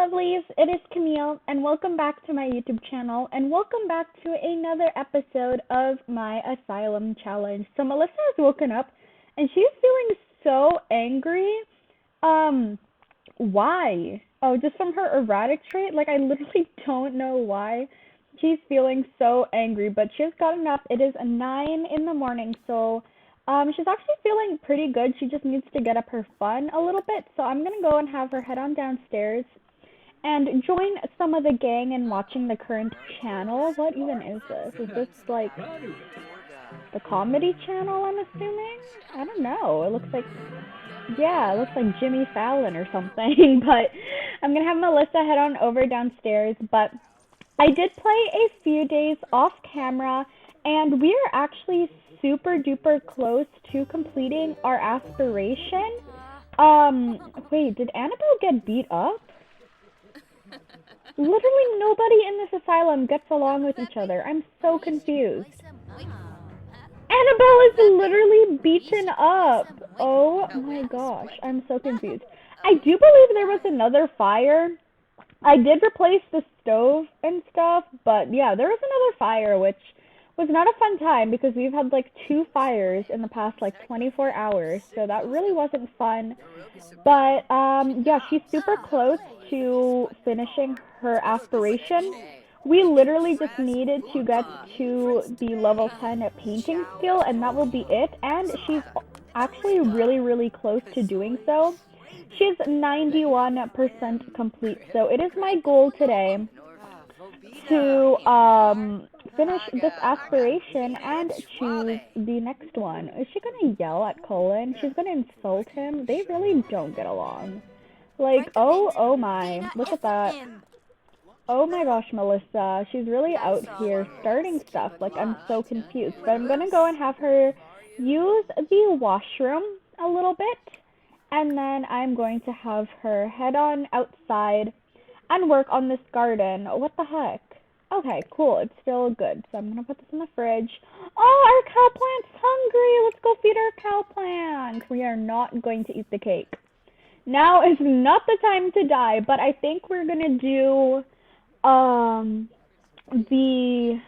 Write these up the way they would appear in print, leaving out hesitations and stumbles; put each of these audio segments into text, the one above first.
lovelies, it is Camille, and welcome back to my YouTube channel, and welcome back to another episode of my Asylum Challenge. So Melissa has woken up, and she's feeling so angry. Why? Oh, just from her erratic trait? Like, I literally don't know why she's feeling so angry, but she's gotten up. It is 9 in the morning, so she's actually feeling pretty good. She just needs to get up her fun a little bit. So I'm going to go and have her head on downstairs and join some of the gang in watching the current channel. What even is this? Is this like the comedy channel, I'm assuming? I don't know. It looks like, yeah, it looks like Jimmy Fallon or something. But I'm going to have Melissa head on over downstairs. But I did play a few days off camera, and we are actually super duper close to completing our aspiration. Wait, did Annabelle get beat up? Literally nobody in this asylum gets along with each other. I'm so confused. Annabelle is literally beaten up. Oh my gosh, I'm so confused. I do believe there was another fire. I did replace the stove and stuff, but yeah, there was another fire, which was not a fun time because we've had like 2 fires in the past like 24 hours, so that really wasn't fun. But yeah, she's super close to finishing her aspiration. We literally just needed to get to the level 10 painting skill, and that will be it. And she's actually really close to doing so. She's 91% complete, so it is my goal today to finish this aspiration and choose the next one. Is she gonna yell at Colin? She's gonna insult him? They really don't get along. Like, oh my, look at that. Oh my gosh, Melissa, she's really out here starting stuff. Like, I'm so confused. But I'm gonna go and have her use the washroom a little bit, and then I'm going to have her head on outside and work on this garden. What the heck? Okay, cool. It's still good. So I'm going to put this in the fridge. Oh, our cow plant's hungry. Let's go feed our cow plant. We are not going to eat the cake. Now is not the time to die, but I think we're going to do the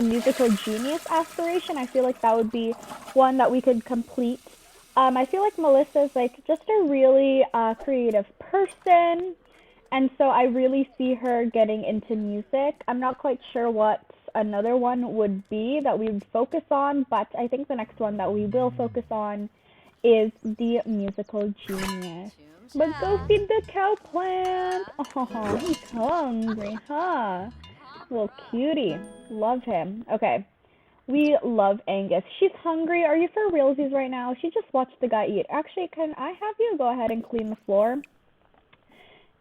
musical genius aspiration. I feel like that would be one that we could complete. I feel like Melissa's like just a really creative person. And so I really see her getting into music. I'm not quite sure what another one would be that we would focus on, but I think the next one that we will focus on is the musical genius. But go feed the cow plant. Oh, he's hungry, huh? Little cutie. Love him. Okay. We love Angus. She's hungry. Are you for realsies right now? She just watched the guy eat. Actually, can I have you go ahead and clean the floor?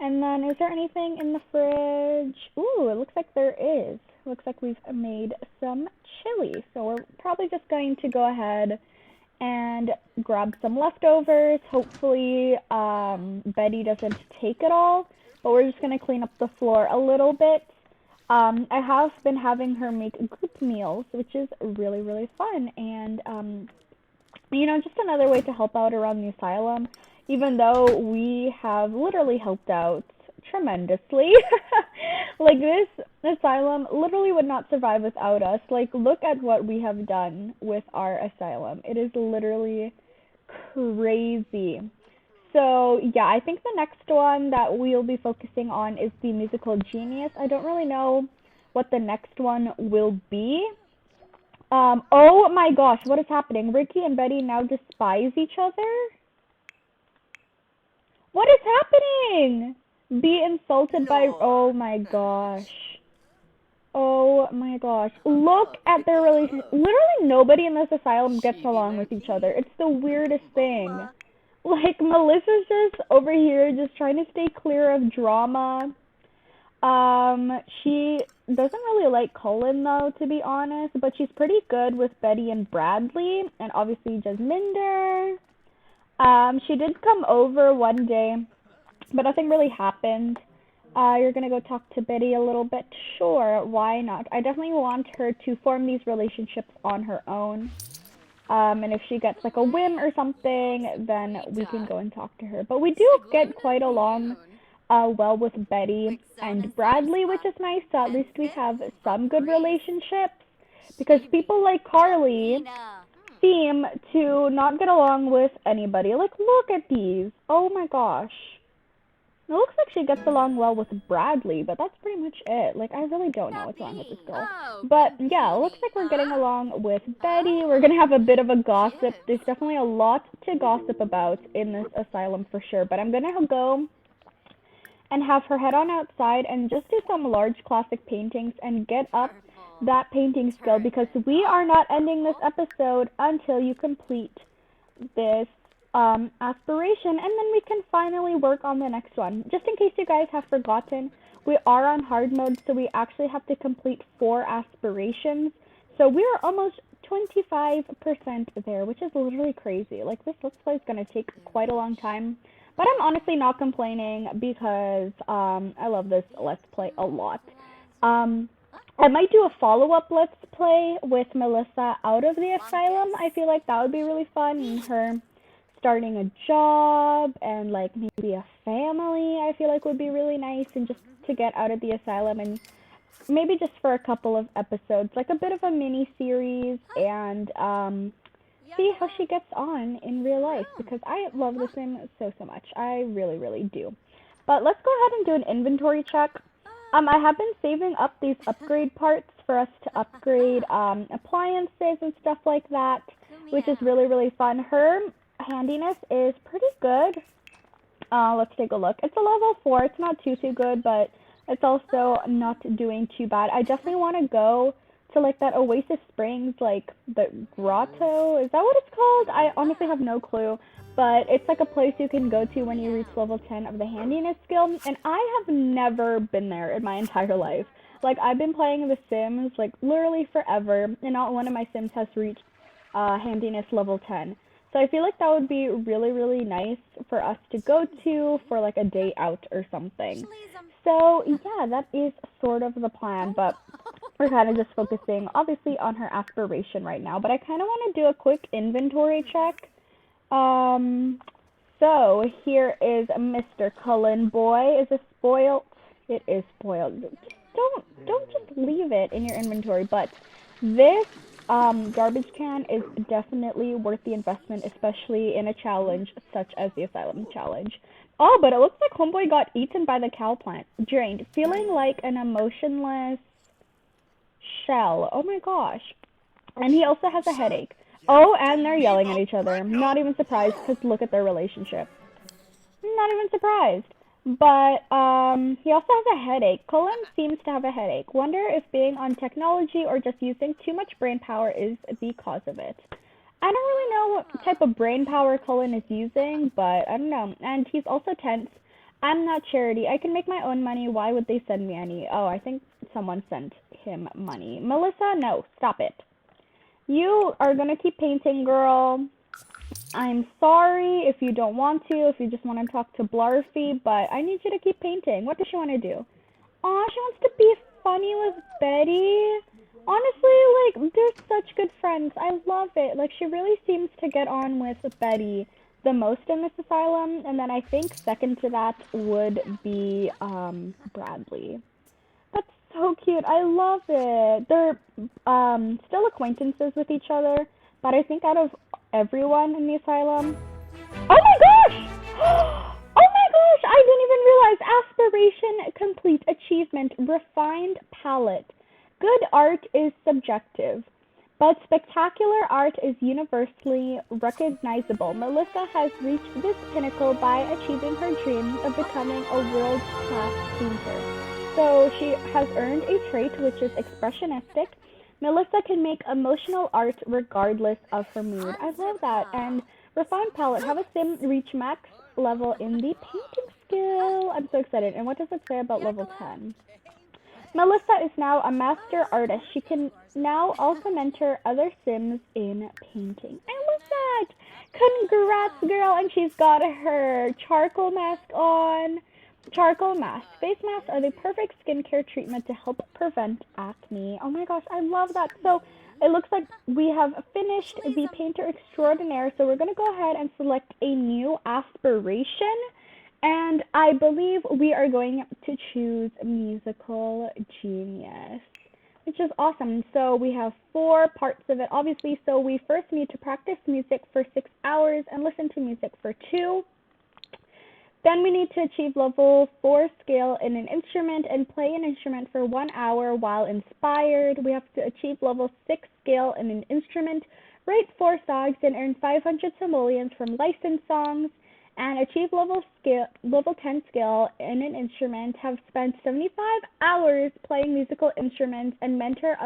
And then, is there anything in the fridge? Ooh, it looks like there is. Looks like we've made some chili. So we're probably just going to go ahead and grab some leftovers. Hopefully, Betty doesn't take it all. But we're just going to clean up the floor a little bit. I have been having her make group meals, which is really fun. And, you know, just another way to help out around the asylum. Even though we have literally helped out tremendously. Like, this asylum literally would not survive without us. Like, look at what we have done with our asylum. It is literally crazy. So, yeah, I think the next one that we'll be focusing on is the musical genius. I don't really know what the next one will be. Oh my gosh, what is happening? Ricky and Betty now despise each other? What is happening? Be insulted by... Oh my gosh. Oh my gosh. Look at their relationship. Literally nobody in this asylum gets along with each other. It's the weirdest thing. Like, Melissa's just over here just trying to stay clear of drama. She doesn't really like Colin, though, to be honest. But she's pretty good with Betty and Bradley. And obviously Jasminder. She did come over one day, but nothing really happened. You're gonna go talk to Betty a little bit? Sure, why not? I definitely want her to form these relationships on her own. And if she gets like a whim or something, then we can go and talk to her. But we do get quite along well with Betty and Bradley, which is nice. So at least we have some good relationships. Because people like Carly seem to not get along with anybody. Like, look at these. Oh my gosh. It looks like she gets along well with Bradley, but that's pretty much it. Like, I really don't know what's wrong with this girl. But yeah, it looks like we're getting along with Betty. We're gonna have a bit of a gossip. There's definitely a lot to gossip about in this asylum for sure. But I'm gonna go and have her head on outside and just do some large classic paintings and get up that painting skill, because we are not ending this episode until you complete this aspiration, and then we can finally work on the next one. Just in case you guys have forgotten, we are on hard mode, so we actually have to complete 4 aspirations. So we're almost 25% there, which is literally crazy. Like, this Let's Play is going to take quite a long time, but I'm honestly not complaining because I love this Let's Play a lot. I might do a follow-up Let's Play with Melissa out of the asylum. I feel like that would be really fun, and her starting a job and like maybe a family, I feel like would be really nice, and just to get out of the asylum and maybe just for a couple of episodes, like a bit of a mini series, and see how she gets on in real life, because I love The Sims so much. I really, really do. But let's go ahead and do an inventory check. I have been saving up these upgrade parts for us to upgrade appliances and stuff like that, which is really, really fun. Her handiness is pretty good. Let's take a look. It's a level 4. It's not too good, but it's also not doing too bad. I definitely want to go to like that Oasis Springs, like the grotto. Is that what it's called? I honestly have no clue. But it's like a place you can go to when you reach level 10 of the handiness skill. And I have never been there in my entire life. Like, I've been playing The Sims, like, literally forever. And not one of my Sims has reached handiness level 10. So I feel like that would be really, really nice for us to go to for, like, a day out or something. So, yeah, that is sort of the plan. But we're kind of just focusing, obviously, on her aspiration right now. But I kind of want to do a quick inventory check. So here is Mr. Cullen boy. Is it spoiled? It is spoiled. Don't just leave it in your inventory. But this garbage can is definitely worth the investment, especially in a challenge such as the Asylum challenge. Oh, but it looks like homeboy got eaten by the cow plant. Drained. Feeling like an emotionless shell. Oh my gosh. And he also has a headache. Oh, and they're yelling at each other. I'm not even surprised, because look at their relationship. Not even surprised. But, he also has a headache. Cullen seems to have a headache. Wonder if being on technology or just using too much brain power is the cause of it. I don't really know what type of brain power Cullen is using, but I don't know. And he's also tense. I'm not charity. I can make my own money. Why would they send me any? Oh, I think someone sent him money. Melissa, no. Stop it. You are gonna keep painting, girl. I'm sorry if you don't want to, if you just want to talk to Blarfy, but I need you to keep painting. What does she want to do? Aw, she wants to be funny with Betty. Honestly, like, they're such good friends. I love it. Like, she really seems to get on with Betty the most in this asylum, and then I think second to that would be, Bradley. That's so cute. I love it. They're still acquaintances with each other, but I think out of everyone in the asylum... Oh my gosh! Oh my gosh! I didn't even realize. Aspiration complete. Achievement. Refined palette. Good art is subjective, but spectacular art is universally recognizable. Melissa has reached this pinnacle by achieving her dream of becoming a world-class painter. So she has earned a trait which is expressionistic. Melissa can make emotional art regardless of her mood. I love that. And refined palette. Have a sim reach max level in the painting skill. I'm so excited. And what does it say about level 10? Melissa is now a master artist. She can now also mentor other sims in painting. I love that. Congrats, girl. And she's got her charcoal mask on. Charcoal mask. Face masks are the perfect skincare treatment to help prevent acne. Oh my gosh, I love that. So it looks like we have finished the painter extraordinaire. So we're going to go ahead and select a new aspiration. And I believe we are going to choose musical genius, which is awesome. So we have 4 parts of it, obviously. So we first need to practice music for 6 hours and listen to music for 2. Then we need to achieve level 4 scale in an instrument and play an instrument for 1 hour while inspired. We have to achieve level 6 scale in an instrument, write 4 songs, and earn 500 simoleons from licensed songs, and achieve level 10 scale in an instrument, have spent 75 hours playing musical instruments, and mentor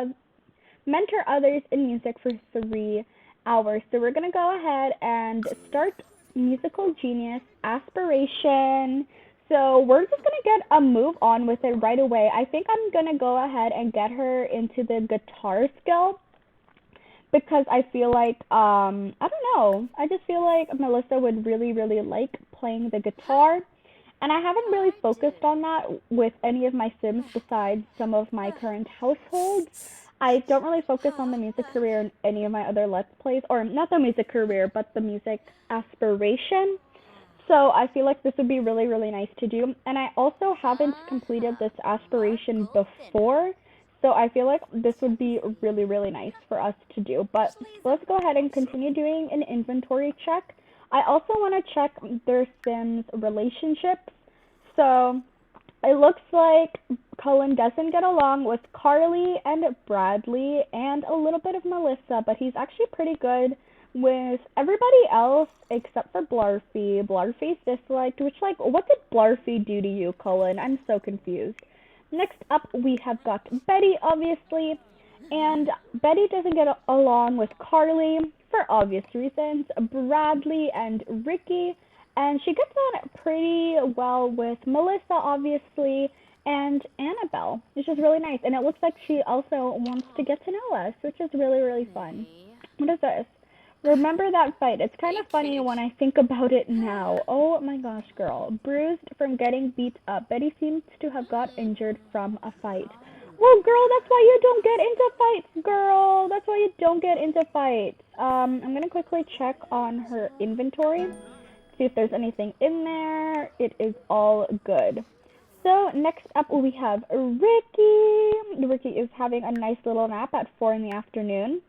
others in music for 3 hours. So we're going to go ahead and start musical genius aspiration. So we're just going to get a move on with it right away. I think I'm going to go ahead and get her into the guitar skill, because I feel like, I don't know, I just feel like Melissa would really, really like playing the guitar. And I haven't really focused on that with any of my Sims besides some of my current households. I don't really focus on the music career in any of my other Let's Plays, or not the music career, but the music aspiration. So I feel like this would be really, really nice to do. And I also haven't completed this aspiration before, so I feel like this would be really, really nice for us to do. But let's go ahead and continue doing an inventory check. I also want to check their Sims relationships. So it looks like Cullen doesn't get along with Carly and Bradley and a little bit of Melissa, but he's actually pretty good with everybody else except for Blarfy. Blarfy's disliked, which, like, what did Blarfy do to you, Cullen? I'm so confused. Next up, we have got Betty, obviously, and Betty doesn't get along with Carly for obvious reasons, Bradley and Ricky, and she gets on pretty well with Melissa, obviously, and Annabelle, which is really nice. And it looks like she also wants to get to know us, which is really, really fun. What is this? Remember that fight. It's kind of funny when I think about it now. Oh my gosh, girl. Bruised from getting beat up. Betty seems to have got injured from a fight. Well, girl, that's why you don't get into fights, girl. That's why you don't get into fights. I'm going to quickly check on her inventory, see if there's anything in there. It is all good. So next up we have Ricky. Ricky is having a nice little nap at 4 in the afternoon.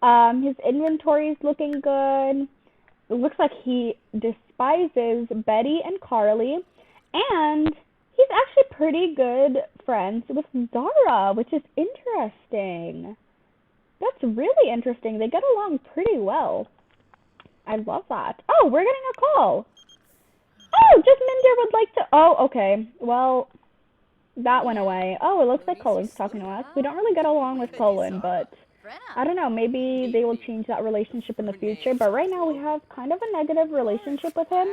His inventory is looking good. It looks like he despises Betty and Carly, and he's actually pretty good friends with Zara, which is interesting. That's really interesting. They get along pretty well. I love that. Oh, we're getting a call. Oh, just Minder would like to... Oh, okay. Well, that went away. Oh, it looks like Cullen's talking to us. We don't really get along with Cullen, but I don't know. Maybe they will change that relationship in the future. But right now we have kind of a negative relationship with him,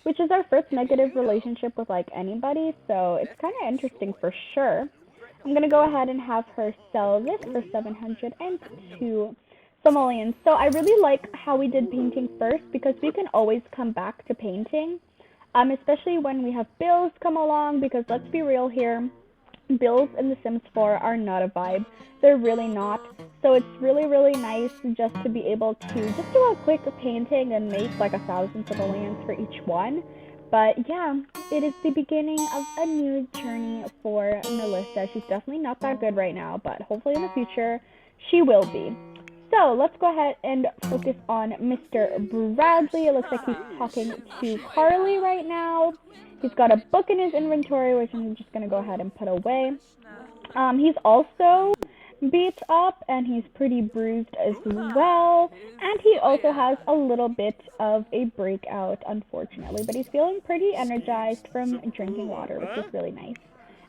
which is our first negative relationship with, like, anybody. So it's kind of interesting for sure. I'm going to go ahead and have her sell this for 702 simoleons. So I really like how we did painting first, because we can always come back to painting. Especially when we have bills come along, because let's be real here, bills in The Sims 4 are not a vibe. They're really not. So it's really, really nice just to be able to just do a quick painting and make like 1,000 simoleons for each one. But yeah, it is the beginning of a new journey for Melissa. She's definitely not that good right now, but hopefully in the future she will be. So let's go ahead and focus on Mr. Bradley. It looks like he's talking to Carly right now. He's got a book in his inventory, which I'm just going to go ahead and put away. He's also beat up, and he's pretty bruised as well. And he also has a little bit of a breakout, unfortunately. But he's feeling pretty energized from drinking water, which is really nice.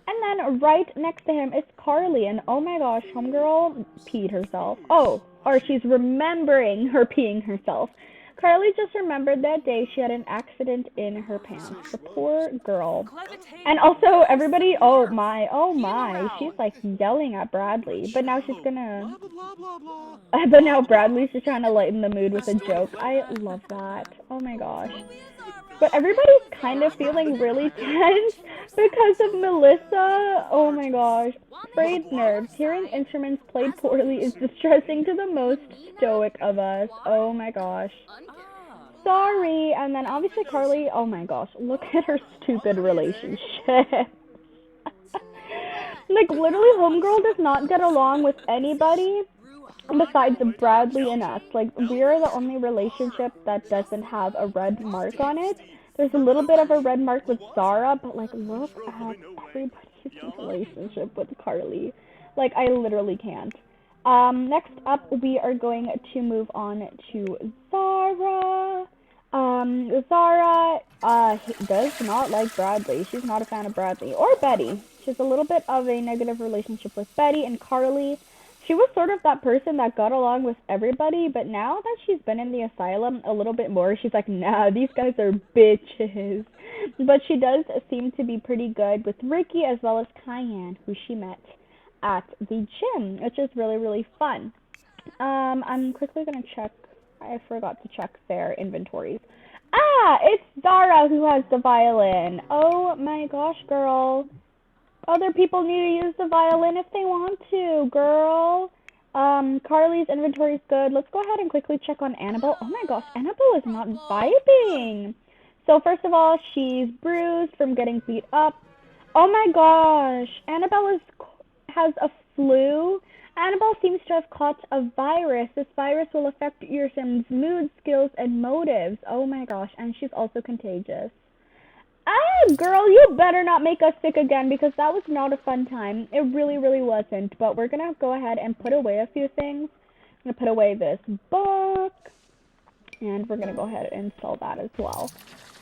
And then right next to him is Carly, and oh my gosh, homegirl peed herself. Oh, or she's remembering her peeing herself. Carly just remembered that day she had an accident in her pants. The poor girl. And also everybody, oh my, she's like yelling at Bradley. But now she's gonna, but now Bradley's just trying to lighten the mood with a joke. I love that. Oh my gosh. But everybody's kind of feeling really tense because of Melissa. Oh my gosh. Frayed nerves. Hearing instruments played poorly is distressing to the most stoic of us. Oh my gosh. sorry. And then obviously Carly, oh my gosh, look at her stupid relationship. Like, literally, homegirl does not get along with anybody besides Bradley and us. Like, we're the only relationship that doesn't have a red mark on it. There's a little bit of a red mark with Zara, but, like, look at everybody's relationship with Carly. Like, I literally can't. Next up, we are going to move on to Zara. Zara does not like Bradley. She's not a fan of Bradley or Betty. She has a little bit of a negative relationship with Betty and Carly. She was sort of that person that got along with everybody, but now that she's been in the asylum a little bit more, she's like, nah, these guys are bitches. But she does seem to be pretty good with Ricky as well as Cayenne, who she met at the gym, which is really, really fun. I'm quickly going to check. I forgot to check their inventories. Ah, it's Zara who has the violin. Oh my gosh, girl. Other people need to use the violin if they want to, girl. Carly's inventory is good. Let's go ahead and quickly check on Annabelle. Oh my gosh, Annabelle is not vibing. So first of all, she's bruised from getting beat up. Oh my gosh, Annabelle has a flu. Annabelle seems to have caught a virus. This virus will affect your Sim's mood, skills, and motives. Oh my gosh, and she's also contagious. Ah, girl, you better not make us sick again, because that was not a fun time. It really, really wasn't. But we're going to go ahead and put away a few things. I'm going to put away this book. And we're going to go ahead and install that as well.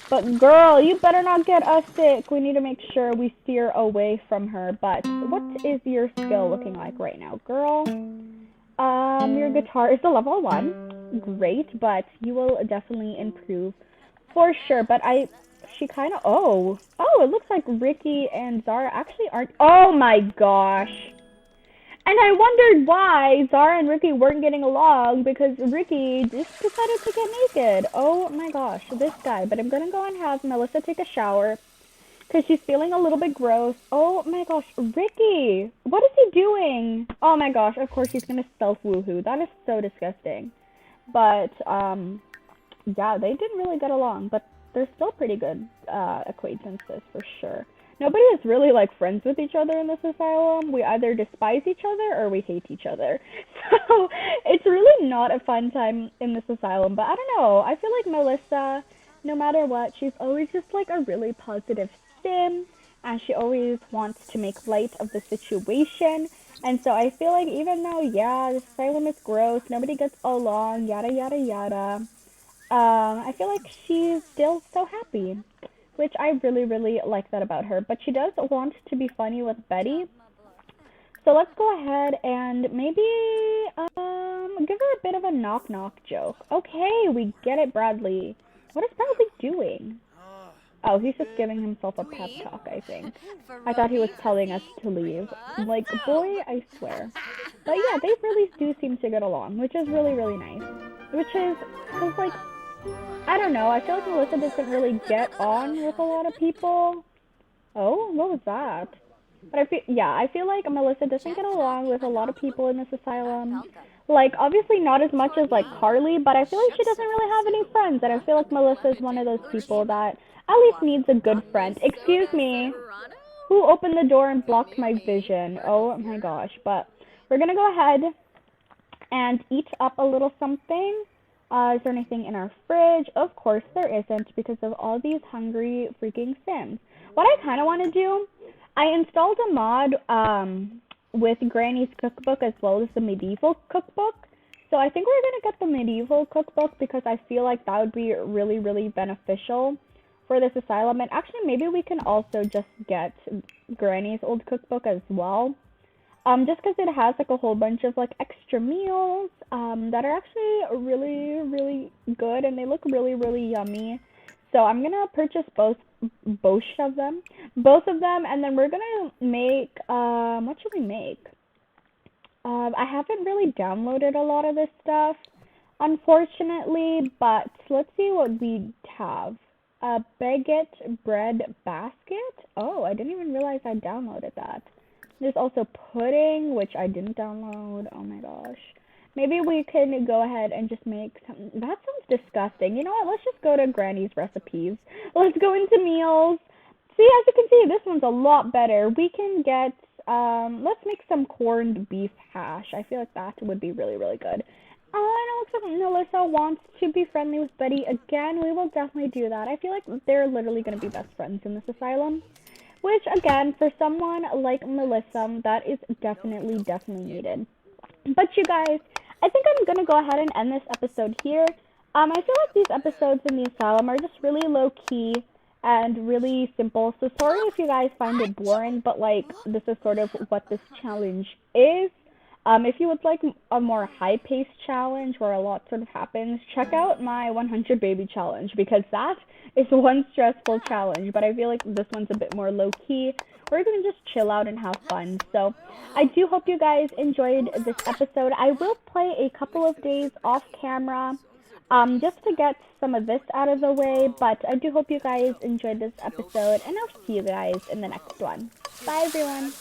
But girl, you better not get us sick. We need to make sure we steer away from her. But what is your skill looking like right now, girl? Your guitar is a level 1. Great, but you will definitely improve for sure. But she kind of, it looks like Ricky and Zara actually aren't, oh my gosh. And I wondered why Zara and Ricky weren't getting along, because Ricky just decided to get naked. Oh my gosh, this guy. But I'm going to go and have Melissa take a shower, because she's feeling a little bit gross. Oh my gosh, Ricky, what is he doing? Oh my gosh, of course he's going to self-woohoo. That is so disgusting. But, yeah, they didn't really get along, but they're still pretty good acquaintances for sure. Nobody is really like friends with each other in this asylum. We either despise each other or we hate each other. So it's really not a fun time in this asylum. But I don't know. I feel like Melissa, no matter what, she's always just like a really positive sim. And she always wants to make light of the situation. And so I feel like even though, yeah, this asylum is gross, nobody gets along, yada, yada, yada. I feel like she's still so happy, which I really, really like that about her. But she does want to be funny with Betty. So let's go ahead and maybe give her a bit of a knock-knock joke. Okay, we get it, Bradley. What is Bradley doing? Oh, he's just giving himself a pep talk, I think. I thought he was telling us to leave. Like, boy, I swear. But yeah, they really do seem to get along, which is really, really nice. Which is, cause like, I don't know, I feel like Melissa doesn't really get on with a lot of people. Oh, what was that? But I feel like Melissa doesn't get along with a lot of people in this asylum. Like, obviously not as much as, like, Carly, but I feel like she doesn't really have any friends, and I feel like Melissa is one of those people that at least needs a good friend. Excuse me, who opened the door and blocked my vision? Oh my gosh, but we're gonna go ahead and eat up a little something. Is there anything in our fridge? Of course there isn't, because of all these hungry freaking Sims. What I kind of want to do, I installed a mod with Granny's cookbook as well as the medieval cookbook. So I think we're going to get the medieval cookbook, because I feel like that would be really, really beneficial for this asylum. And actually, maybe we can also just get Granny's old cookbook as well. Just because it has like a whole bunch of like extra meals that are actually really, really good, and they look really, really yummy. So I'm gonna purchase both of them, and then we're gonna make what should we make? I haven't really downloaded a lot of this stuff, unfortunately, but let's see what we have. A baguette bread basket. Oh, I didn't even realize I downloaded that. There's also pudding, which I didn't download. Oh my gosh. Maybe we can go ahead and just make some. That sounds disgusting. You know what? Let's just go to Granny's recipes. Let's go into meals. See, as you can see, this one's a lot better. We can get, let's make some corned beef hash. I feel like that would be really, really good. And it looks like Melissa wants to be friendly with Betty again. We will definitely do that. I feel like they're literally going to be best friends in this asylum. Which, again, for someone like Melissa, that is definitely, definitely needed. But you guys, I think I'm going to go ahead and end this episode here. I feel like these episodes in the asylum are just really low-key and really simple. So sorry if you guys find it boring, but like this is sort of what this challenge is. If you would like a more high-paced challenge where a lot sort of happens, check out my 100 baby challenge because that is one stressful challenge. But I feel like this one's a bit more low-key. We're going to just chill out and have fun. So I do hope you guys enjoyed this episode. I will play a couple of days off camera just to get some of this out of the way. But I do hope you guys enjoyed this episode, and I'll see you guys in the next one. Bye, everyone.